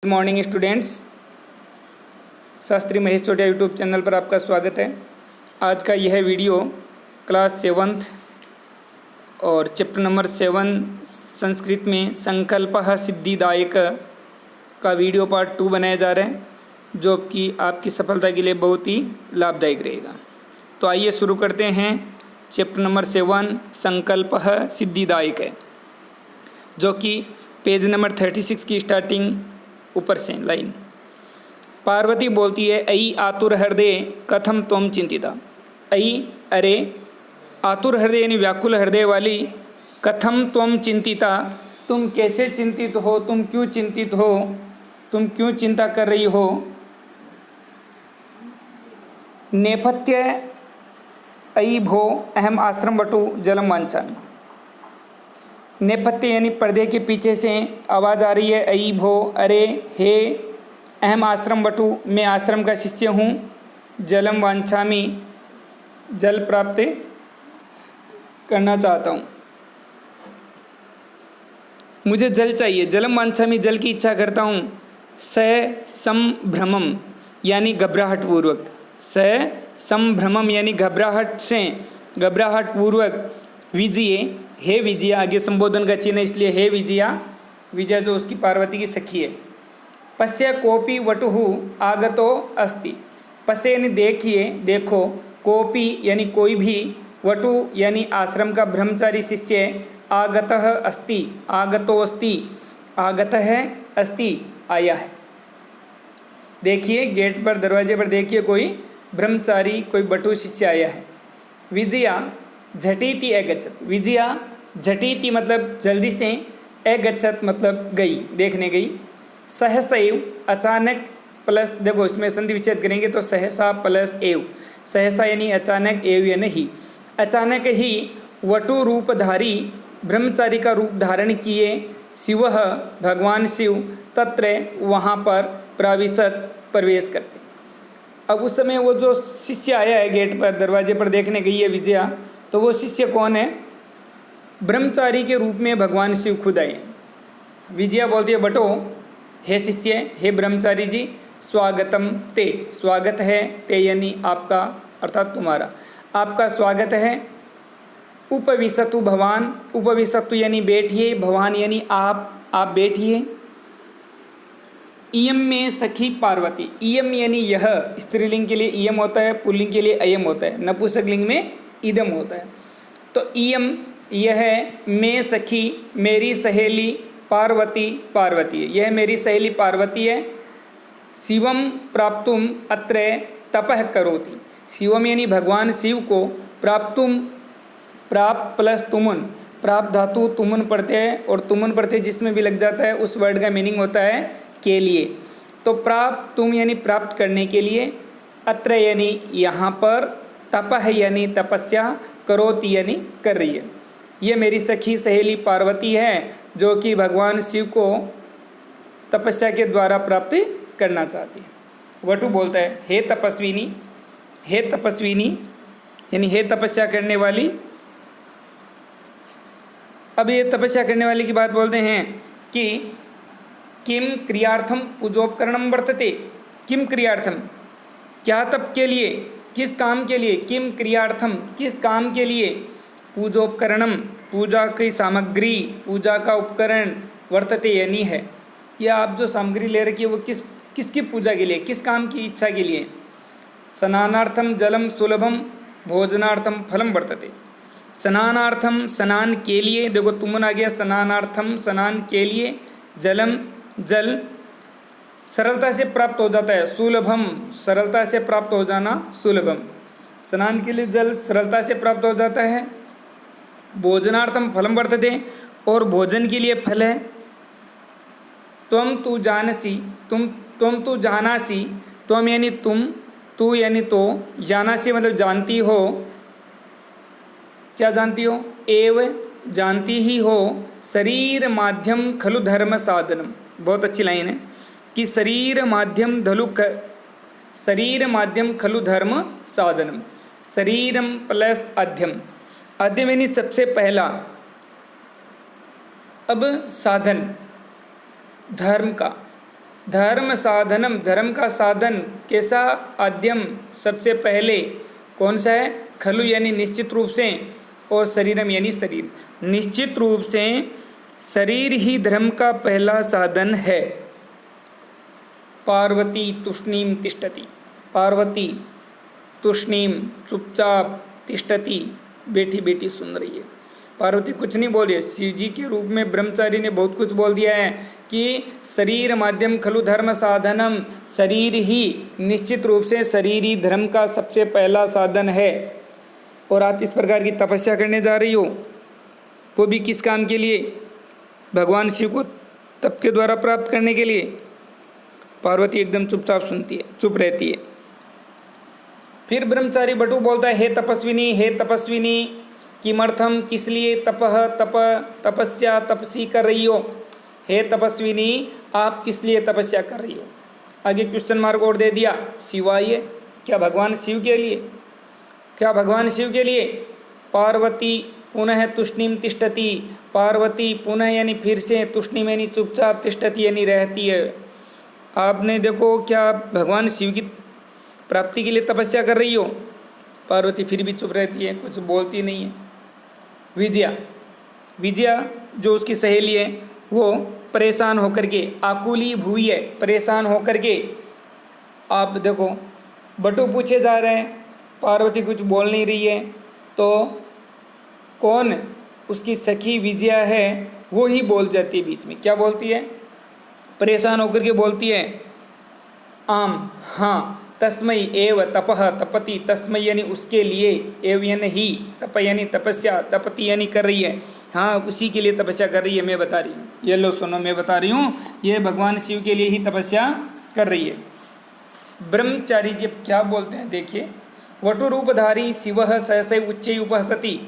Good morning students. Shastri Mahesh Chotiya YouTube channel पर आपका स्वागत है। आज का यह वीडियो क्लास 7th और चैप्टर नंबर 7 संस्कृत में संकल्पः सिद्धिदायक का वीडियो पार्ट 2 बनाया जा रहा है, जो कि आपकी सफलता के लिए बहुत ही लाभदायक रहेगा। तो आइए शुरू करते हैं। चैप्टर नंबर 7 संकल्पः सिद्धिदायक है, जो कि पेज नंबर 36 की स्टार्टिंग ऊपर से लाइन। पार्वती बोलती है, अयि आतुर हृदय कथम त्वम चिंतिता। अयि अरे, आतुर हृदय यानी व्याकुल हृदय वाली, कथम त्वम चिंतिता तुम कैसे चिंतित हो, तुम क्यों चिंतित हो, तुम क्यों चिंता कर रही हो। नेपथ्य अयि भो अहम आश्रम वटु जलम वांछामि। नेपथ्य यानी पर्दे के पीछे से आवाज़ आ रही है, अयि भो अरे हे, अहम आश्रम वटु मैं आश्रम का शिष्य हूँ, जलम वांछामि जल प्राप्त करना चाहता हूँ, मुझे जल चाहिए, जलम वांछामि जल की इच्छा करता हूँ। स संभ्रमम यानी घबराहट पूर्वक, स संभ्रमम यानी घबराहट से, घबराहट पूर्वक, विजय हे विजया, आगे संबोधन का चिन्ह इसलिए हे विजया, विजया जो उसकी पार्वती की सखी है। पश्य कोपी वटुः आगतो अस्ति। पश्य यानी देखिए, देखो, कोपी यानी कोई भी, वटु यानी आश्रम का ब्रह्मचारी शिष्य, आगतः अस्ति, आगतो अस्ति, आगतः अस्ति आया है। देखिए गेट पर, दरवाजे पर देखिए कोई ब्रह्मचारी, कोई बटु शिष्य आया है। विजया झटीति अगच्छत। विजया झटीति मतलब जल्दी से, अगच्छत मतलब गई, देखने गई। सहसैव अचानक प्लस, देखो इसमें संधि विच्छेद करेंगे तो सहसा प्लस एव, सहसा यानी अचानक, एव यानी ही, अचानक ही वटु रूपधारी ब्रह्मचारी का रूप धारण किए, शिवः भगवान शिव, तत्र वहाँ पर प्रविशत प्रवेश करते। अब उस समय वो जो शिष्य आया है गेट पर, दरवाजे पर देखने गई है विजया, तो वो शिष्य कौन है? ब्रह्मचारी के रूप में भगवान शिव खुद आए। विजया बोलती है, बटो हे शिष्य, हे ब्रह्मचारी जी, स्वागतम ते, स्वागत है, ते यानी आपका अर्थात तुम्हारा, आपका स्वागत है। उपविशतु भवान, उपविशतु यानी बैठिए, भवान यानी आप बैठिए। इयम में सखी पार्वती, इयम यानी यह, स्त्रीलिंग के लिए इयम होता है, पुल्लिंग के लिए अयम होता है, नपुंसकलिंग में इदम होता है। तो इयम यह मैं सखी, मेरी सहेली, पार्वती, पार्वती है, यह मेरी सहेली पार्वती है। शिवम प्राप्तुम अत्र तपः करोति। शिवम यानी भगवान शिव को, प्राप्तुम, प्राप्त प्लस तुमुन, प्राप्त धातु तुमुन प्रत्यय और तुमुन प्रत्यय जिसमें भी लग जाता है उस वर्ड का मीनिंग होता है के लिए। तो प्राप्त तुम यानी प्राप्त करने के लिए, अत्र यानी यहाँ पर, तपः यानी तपस्या, करोति यानी कर रही है। ये मेरी सखी सहेली पार्वती है, जो कि भगवान शिव को तपस्या के द्वारा प्राप्त करना चाहती है। वटु बोलता है, हे तपस्विनी, हे तपस्विनी यानी हे तपस्या करने वाली। अब ये तपस्या करने वाली की बात बोलते हैं कि किम क्रियार्थम पूजोपकरणम वर्तते। किम क्रियार्थम, क्या तप के लिए, किस काम के लिए, किम क्रियार्थम किस काम के लिए, पूजोपकरणम पूजा की सामग्री, पूजा का उपकरण, वर्तते यानी है, या आप जो सामग्री ले रखी है वो किसकी पूजा के लिए, किस काम की इच्छा के लिए। स्नानार्थम जलम सुलभम भोजनार्थम फलम वर्तते। स्नानार्थम स्नान के लिए, देखो तुमन आ गया, स्नानार्थम स्नान के लिए, जलम जल सरलता से प्राप्त हो जाता है, सुलभम सरलता से प्राप्त हो जाना, सुलभम स्नान के लिए जल सरलता से प्राप्त हो जाता है। भोजनार्थम फलम वर्तते, और भोजन के लिए फल है। त्वम तु जानसी, तुम तु जानासी, त्वम यानी तुम, तू यानी तो, जानासी मतलब जानती हो, क्या जानती हो, एव जानती ही हो, शरीर माध्यम खलु धर्म साधनम। बहुत अच्छी लाइन है कि शरीर माध्यम शरीर माध्यम खलु धर्म साधनम। शरीरम प्लस अध्यम, अध्यम यानी सबसे पहला, अब साधन धर्म का, धर्म साधनम, धर्म का साधन कैसा, आद्यम सबसे पहले कौन सा है, खलु यानी निश्चित रूप से, और शरीरम यानी शरीर। निश्चित रूप से शरीर ही धर्म का पहला साधन है। पार्वती तूष्णीम तिष्ठति, पार्वती तूष्णीम चुपचाप, तिष्ठति बैठी बैठी सुन रही है। पार्वती कुछ नहीं बोल रही है। शिव जी के रूप में ब्रह्मचारी ने बहुत कुछ बोल दिया है कि शरीर माध्यम खलु धर्म साधनम, शरीर ही निश्चित रूप से शरीर ही धर्म का सबसे पहला साधन है। और आप इस प्रकार की तपस्या करने जा रही हो, वो भी किस काम के लिए, भगवान शिव को तप के द्वारा प्राप्त करने के लिए। पार्वती एकदम चुपचाप सुनती है, चुप रहती है। फिर ब्रह्मचारी बटु बोलता है, हे तपस्विनी, हे तपस्विनी, किमर्थम, किस लिए, तपह तप, तपस्या तपसी कर रही हो। हे तपस्विनी, आप किस लिए तपस्या कर रही हो। आगे क्वेश्चन मार्क और दे दिया, शिवाय, क्या भगवान शिव के लिए, क्या भगवान शिव के लिए। पार्वती पुनः तुष्णीम तिष्ठति, पार्वती पुनः यानी फिर से, तुष्णीम यानी चुपचाप, तिष्ठति यानी रहती है। आपने देखो क्या भगवान शिव की प्राप्ति के लिए तपस्या कर रही हो। पार्वती फिर भी चुप रहती है, कुछ बोलती नहीं है। विजया, विजया जो उसकी सहेली है, वो परेशान होकर के, आकुली भूई है, परेशान होकर के, आप देखो बटू पूछे जा रहे हैं, पार्वती कुछ बोल नहीं रही है, तो कौन उसकी सखी विजया है वो ही बोल जाती है बीच में। क्या बोलती है, परेशान होकर के बोलती है, आम, हाँ, तस्मय एव तपह तपति, तस्मय यानी उसके लिए, एव यानी ही, तप यानी तपस्या, तपति यानी कर रही है, हाँ उसी के लिए तपस्या कर रही है। मैं बता रही हूँ, ये लो सुनो, मैं बता रही हूँ, ये भगवान शिव के लिए ही तपस्या कर रही है। ब्रह्मचारी जी क्या बोलते हैं देखिए, वटु रूपधारी शिव सहसै उच्चै उपहसति,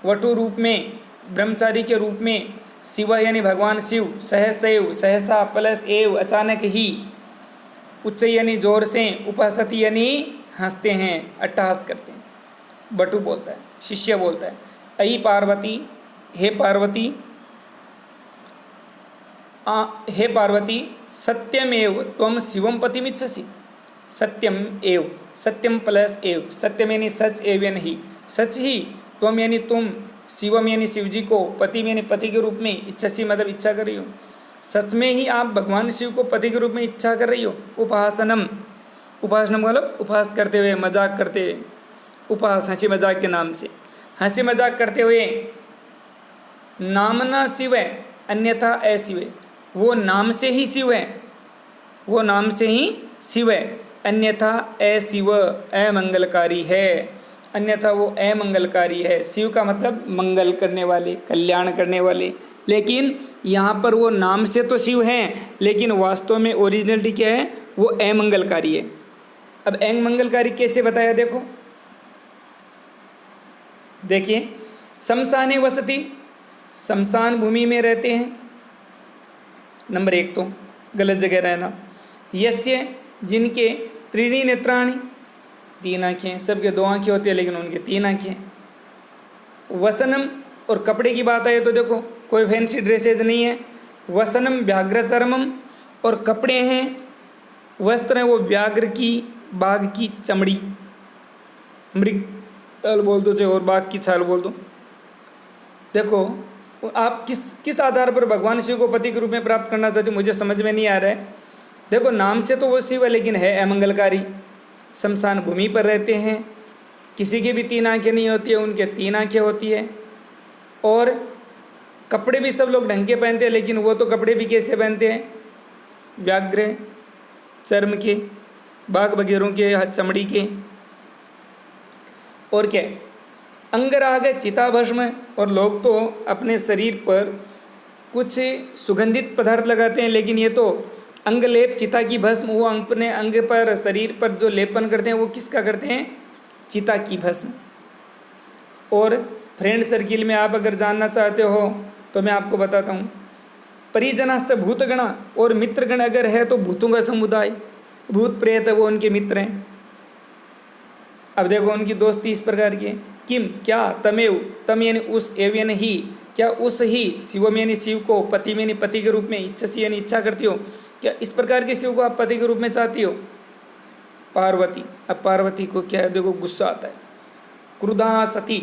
वटु रूप में, ब्रह्मचारी के रूप में शिव यानी भगवान शिव, सहसैव सहसा प्लस एव अचानक ही, उच्च यानी जोर से, उपहसति यानी हंसते हैं, अट्टहास करते हैं। बटू बोलता है, शिष्य बोलता है, अयि पार्वती, हे पार्वती, हे पार्वती, सत्यमेव त्वम शिवम पतिमिच्छसि, सत्यम एव, सत्यम प्लस एव, सत्यम यानी सच, एव यानी ही, सच ही, त्वम यानी तुम, शिवम यानी शिव जी को, पति यानी पति के रूप में, इच्छसी मतलब इच्छा कर रही हो, सच में ही आप भगवान शिव को पति के रूप में इच्छा कर रही हो। उपासनम, उपासनम मतलब उपहास करते हुए, मजाक करते हुए, उपहास हंसी मजाक के नाम से, हंसी मजाक करते हुए, नामना शिव है अन्यथा अशिव है, वो नाम से ही शिव है, वो नाम से ही शिव है, अन्यथा अशिव अमंगलकारी है, अन्यथा वो अमंगलकारी है। शिव का मतलब मंगल करने वाले, कल्याण करने वाले, लेकिन यहाँ पर वो नाम से तो शिव हैं, लेकिन वास्तव में ओरिजिनलिटी क्या है, वो अमंगलकारी है। अब अमंगलकारी कैसे बताया देखो, देखिए, शमशाने वसति, शमशान भूमि में रहते हैं, नंबर एक तो गलत जगह रहना। यस्य जिनके त्रीणी नेत्राणि, तीन आँखें, सबके दो आँखें होती है लेकिन उनके तीन आँखें। वसनम, और कपड़े की बात आए तो देखो कोई फैंसी ड्रेसेज नहीं है। वसनम व्याघ्र चर्मम, और कपड़े हैं, वस्त्र हैं वो व्याघ्र की, बाघ की चमड़ी, मृग छाल बोल दो चाहे और बाघ की छाल बोल दो। देखो आप किस आधार पर भगवान शिव को पति के रूप में प्राप्त करना चाहते हो, मुझे समझ में नहीं आ रहा है। देखो नाम से तो वो शिव है लेकिन है अमंगलकारी, शमशान भूमि पर रहते हैं, किसी की भी तीन आंखें नहीं होती है, उनके तीन आंखें होती है, और कपड़े भी सब लोग ढंग के पहनते हैं, लेकिन वो तो कपड़े भी कैसे पहनते हैं, व्याघ्र चर्म के, बाघ वगैरों के चमड़ी के। और क्या, अंगराग चिताभस्म, और लोग तो अपने शरीर पर कुछ सुगंधित पदार्थ लगाते हैं, लेकिन ये तो अंगलेप चिता की भस्म, वो अपने अंग पर, शरीर पर जो लेपन करते हैं वो किसका करते हैं, चिता की भस्म। और फ्रेंड सर्किल में आप अगर जानना चाहते हो तो मैं आपको बताता हूँ, परिजनाश्च भूतगणा, और मित्रगण अगर है तो भूतों का समुदाय, भूत प्रेत है वो उनके मित्र हैं। अब देखो उनकी दोस्ती इस प्रकार की है, किम क्या, तमेव, तम यानी उस, एव यानी ही, क्या उस ही, शिवम यानी शिव को, पति यानी पति के रूप में, इच्छसी यानी इच्छा करती हो, क्या इस प्रकार के शिव को आप पति के रूप में चाहती हो? पार्वती, अब पार्वती को क्या है, देखो गुस्सा आता है। क्रुधा सती,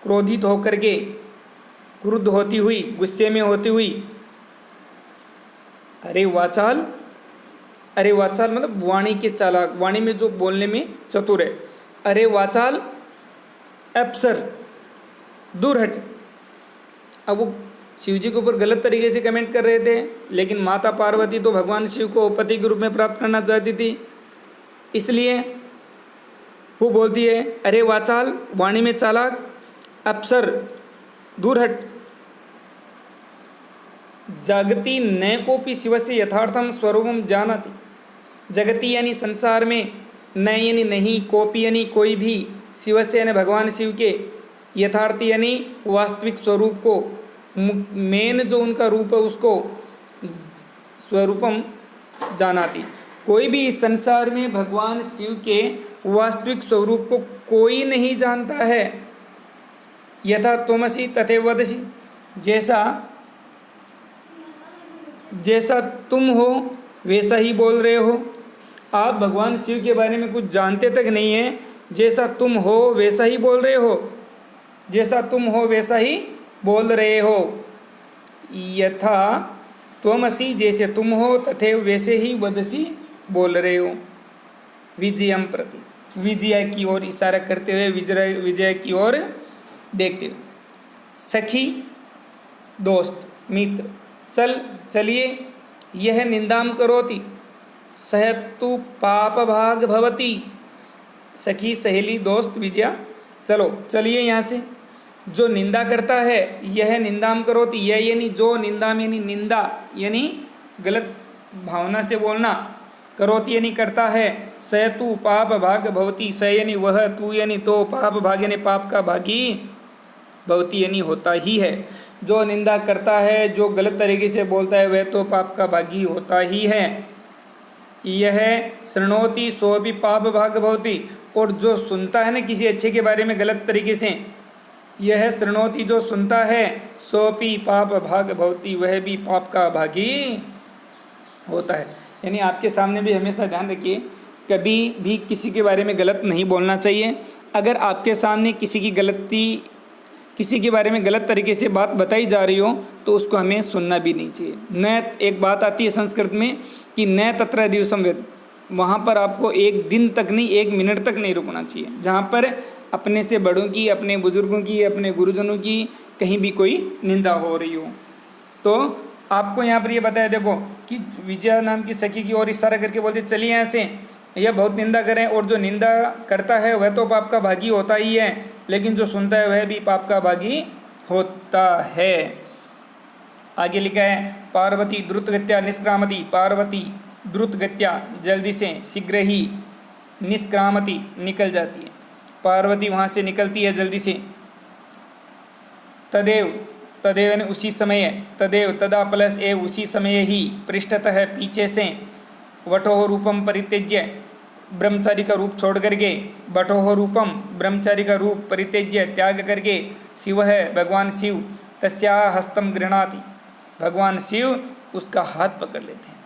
क्रोधित होकर के, क्रुद्ध होती हुई, गुस्से में होती हुई, अरे वाचाल, अरे वाचाल मतलब वाणी के चालाक, वाणी में जो बोलने में चतुर है। अरे वाचाल अप्सर, दूर हट। अब वो शिव जी के ऊपर गलत तरीके से कमेंट कर रहे थे, लेकिन माता पार्वती तो भगवान शिव को पति के रूप में प्राप्त करना चाहती थी, इसलिए वो बोलती है अरे वाचाल, वाणी में चालाक, अप्सर दूर हट। जगति न कोपि शिवस्य यथार्थम स्वरूपम जानति। जगति यानी संसार में, न यानी नहीं, कोपि यानी कोई भी, शिवस्य यानी भगवान शिव के, यथार्थ यानी वास्तविक स्वरूप को, मेन जो उनका रूप है उसको स्वरूपम जानाति। कोई भी इस संसार में भगवान शिव के वास्तविक स्वरूप को कोई नहीं जानता है। यथा त्वमसि तथैव वदसि, जैसा तुम हो वैसा ही बोल रहे हो। आप भगवान शिव के बारे में कुछ जानते तक नहीं है, जैसा तुम हो वैसा ही बोल रहे हो, जैसा तुम हो वैसा ही बोल रहे हो। यथा त्वमसि, जैसे तुम हो, तथैव वैसे ही वदसि बोल रहे हो। विजयम प्रति, विजय की ओर इशारा करते हुए, विजय की ओर देखते हुए। सखी दोस्त मित्र, चलिए, यह निंदाम करोति सह तु पाप भाग भवती। सखी सहेली दोस्त विजया, चलो चलिए यहाँ से। जो निंदा करता है, यह निंदाम करोति, यह यानी जो, निंदाम यानी निंदा यानी गलत भावना से बोलना, करोति यानी करता है, सह तु पाप भाग भवती, स यानी वह, तू यानी तो, पाप भाग यानी पाप का भागी, भवती यानी होता ही है। जो निंदा करता है, जो गलत तरीके से बोलता है, वह तो पाप का भागी होता ही है। यह शृणोति सोपि पाप भाग भवती, और जो सुनता है ना किसी अच्छे के बारे में गलत तरीके से, यह शृणोति जो सुनता है, सोपि पाप भाग भवती, वह भी पाप का भागी होता है। यानी आपके सामने भी हमेशा ध्यान रखिए, कभी भी किसी के बारे में गलत नहीं बोलना चाहिए। अगर आपके सामने किसी के बारे में गलत तरीके से बात बताई जा रही हो, तो उसको हमें सुनना भी नहीं चाहिए। न, एक बात आती है संस्कृत में कि न तत्र दिवसम वेद, वहाँ पर आपको एक दिन तक नहीं, एक मिनट तक नहीं रुकना चाहिए, जहाँ पर अपने से बड़ों की, अपने बुजुर्गों की, अपने गुरुजनों की कहीं भी कोई निंदा हो रही हो। तो आपको यहाँ पर ये बताया, देखो कि विजया नाम की सखी की ओर इशारा करके बोलते चलिए यहाँ से, यह बहुत निंदा करें, और जो निंदा करता है वह तो पाप का भागी होता ही है, लेकिन जो सुनता है वह भी पाप का भागी होता है। आगे लिखा है पार्वती द्रुतगत्या निष्क्रामति, पार्वती द्रुतगत्या जल्दी से, शीघ्र ही, निष्क्रामति निकल जाती है, पार्वती वहाँ से निकलती है जल्दी से। तदेव, तदेव यानी उसी समय, तदेव तदा प्लस एव उसी समय ही, पृष्ठतः पीछे से, वटोह रूपम परित्यज्य ब्रह्मचारी का रूप छोड़ करके, वटोह रूपम ब्रह्मचारी का रूप परित्यज्य त्याग करके, शिव है भगवान शिव, तस्या हस्तम गृह्णाति, भगवान शिव उसका हाथ पकड़ लेते हैं,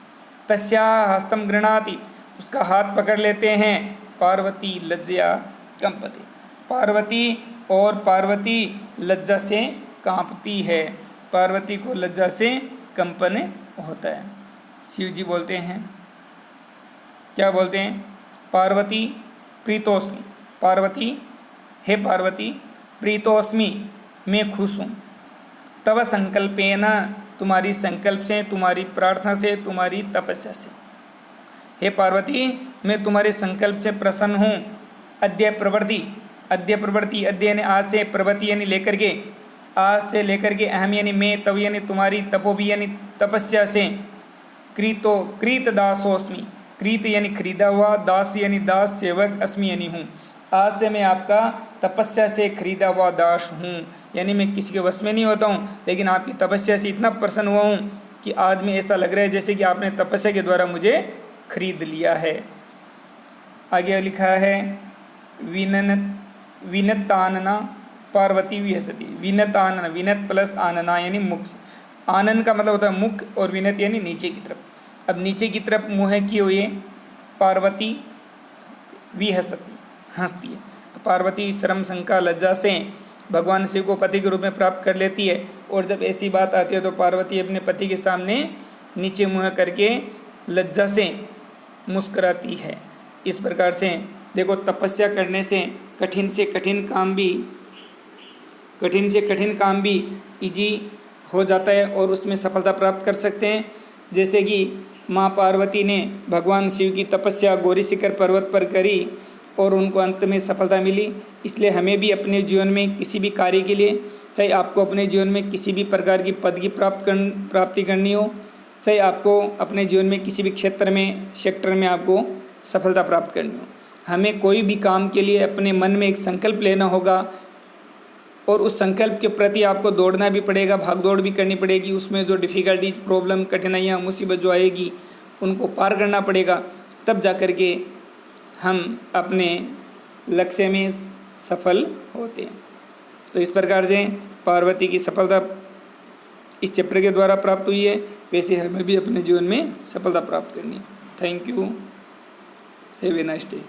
तस्या हस्तम गृह्णाति उसका हाथ पकड़ लेते हैं। पार्वती लज्जया कंपति, पार्वती और पार्वती लज्जा से कांपती है, पार्वती को लज्जा से कंपन होता है। शिव जी बोलते हैं, क्या बोलते हैं, पार्वती प्रीतोस्मि, पार्वती हे पार्वती, प्रीतोस्मि मैं खुश हूँ, तव संकल्पेन तुम्हारी संकल्प से, तुम्हारी प्रार्थना से, तुम्हारी तपस्या से। हे पार्वती मैं तुम्हारे संकल्प से प्रसन्न हूँ। अद्य प्रवृत्ति, अद्य प्रवृत्ति, अद्य यानी आज से, प्रवृत्ति यानी लेकर के, आज से लेकर के, अहम यानी मैं, तव यानी तुम्हारी, तपोभी यानी तपस्या से, कृत दासोस्मि, कृत यानी खरीदा हुआ, दास यानी दास, सेवक, अस्मि यानी हूँ। आज से मैं आपका तपस्या से खरीदा हुआ दास हूँ, यानी मैं किसी के वश में नहीं होता हूँ, लेकिन आपकी तपस्या से इतना प्रसन्न हुआ हूँ कि आज में ऐसा लग रहा है जैसे कि आपने तपस्या के द्वारा मुझे खरीद लिया है। आगे लिखा है विनतानना पार्वती विहसती, विनतानना, विनत प्लस आनना यानी मुख, आनन का मतलब होता है मुख, और विनत यानी नीचे की तरफ। अब नीचे की तरफ मुँह किए हुए पार्वती विहसती, हंसती है। पार्वती शर्म शंका लज्जा से भगवान शिव को पति के रूप में प्राप्त कर लेती है, और जब ऐसी बात आती है तो पार्वती अपने पति के सामने नीचे मुँह करके लज्जा से मुस्कुराती है। इस प्रकार से देखो, तपस्या करने से कठिन से कठिन काम भी इजी हो जाता है और उसमें सफलता प्राप्त कर सकते हैं। जैसे कि माँ पार्वती ने भगवान शिव की तपस्या गौरी शिखर पर्वत पर करी और उनको अंत में सफलता मिली। इसलिए हमें भी अपने जीवन में किसी भी कार्य के लिए, चाहे आपको अपने जीवन में किसी भी प्रकार की पद की प्राप्ति करनी हो, चाहे आपको अपने जीवन में किसी भी सेक्टर में आपको सफलता प्राप्त करनी हो, हमें कोई भी काम के लिए अपने मन में एक संकल्प लेना होगा और उस संकल्प के प्रति आपको दौड़ना भी पड़ेगा, भागदौड़ भी करनी पड़ेगी। उसमें जो डिफ़िकल्टीज, प्रॉब्लम, कठिनाइयाँ, मुसीबत जो आएगी उनको पार करना पड़ेगा, तब जा कर के हम अपने लक्ष्य में सफल होते हैं। तो इस प्रकार से पार्वती की सफलता इस चैप्टर के द्वारा प्राप्त हुई है, वैसे हमें भी अपने जीवन में सफलता प्राप्त करनी है। Thank you, have a nice day.